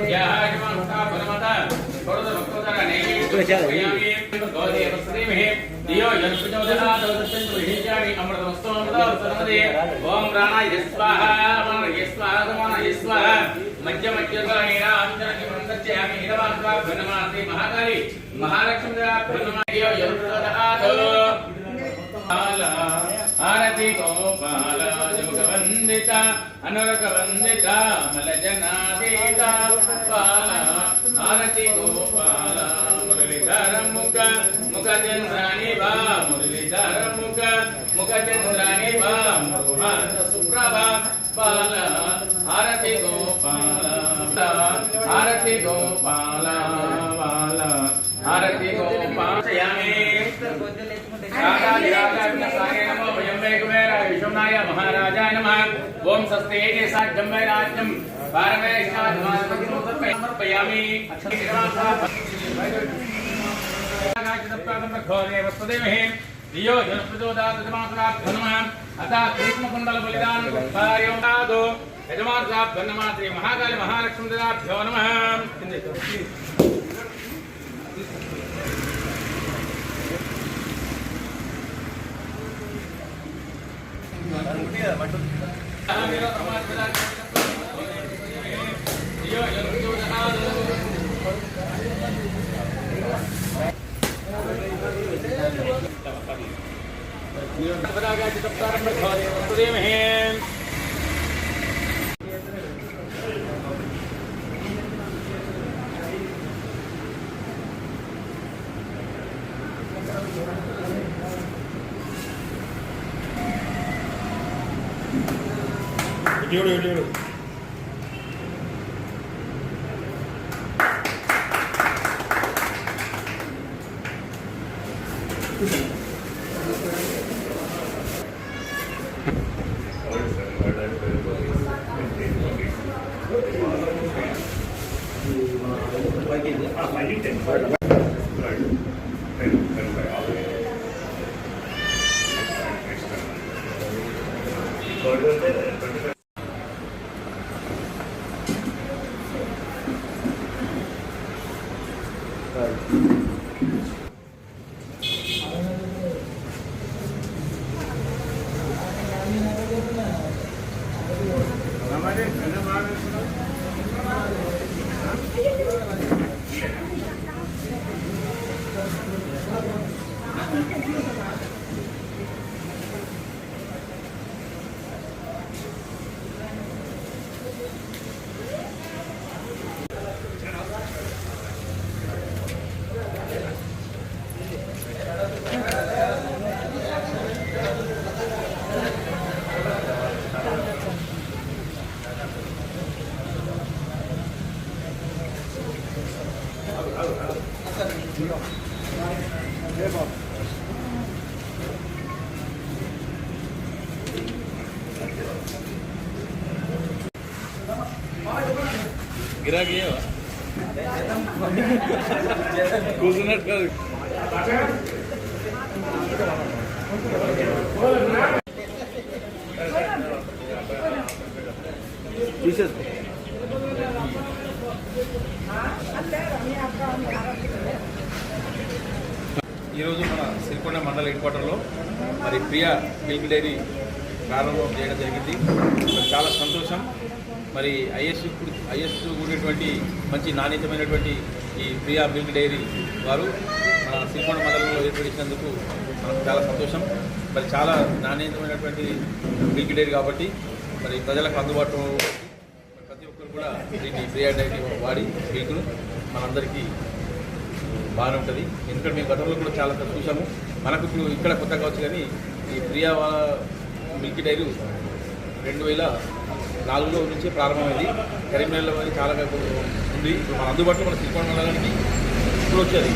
ओम प्राणाय स्वाहा प्राणाय स्वाहा समानाय स्वाहा मध्य मध्य अंतरक्षयामि हिरवास्वा भनमाति महाकाली महालक्ष्मी भनमायो यरुदहात आरति गोपाल जुगवंदिता अनुरग वंदिता मलजनादिता पाल आरति गोपाल मुरलीधर मुख मुखचंद्राणि वा मुरलीधर मुख मुखचंद्राणि वा मुरुहात सुप्रभा पाल आरति गोपाल आरति गोपाल पाल आरति गोपालयामि विश्वनाय महाराजाय नमः। ओम स्वस्ति राज्यम समर्पयामि धियो जनप्रचोदात्मनः बलिदान श्री महाकाली महालक्ष्मी दाभ्यो नमः। गिराकी కూర్చున్నట్టు తీసేసుకో. ఈరోజు మన సిరికొండ మండల హెడ్ క్వార్టర్లో మరి ప్రియా మిల్క్ డైరీ ప్రారంభం చేయడం జరిగింది. చాలా సంతోషం. మరి ఐఎస్ కూడినటువంటి మంచి నాణ్యతమైనటువంటి ఈ ప్రియా మిల్క్ డైరీ వారు మన సిరికొండ మండలంలో ఏర్పడినందుకు మనకు చాలా సంతోషం. మరి చాలా నాణ్యతమైనటువంటి మిల్క్ డైరీ కాబట్టి మరి ప్రజలకు అందుబాటులో ప్రతి ఒక్కరు కూడా దీన్ని ప్రియా డైరీ వాడి మిల్క్ను మనందరికీ బాగానే ఉంటుంది. ఎందుకంటే మేము గతంలో కూడా చాలా చూసాము. మనకు ఇప్పుడు ఇక్కడ కొత్త కావచ్చు కానీ ఈ ప్రియా మిల్క్ డైరీ 2004లో నుంచి ప్రారంభమైంది. కరీంనగర్లో చాలా ఉంది. ఇప్పుడు మన అందుబాటులో మన సిరికొండ మండలానికి ఇప్పుడు వచ్చేది.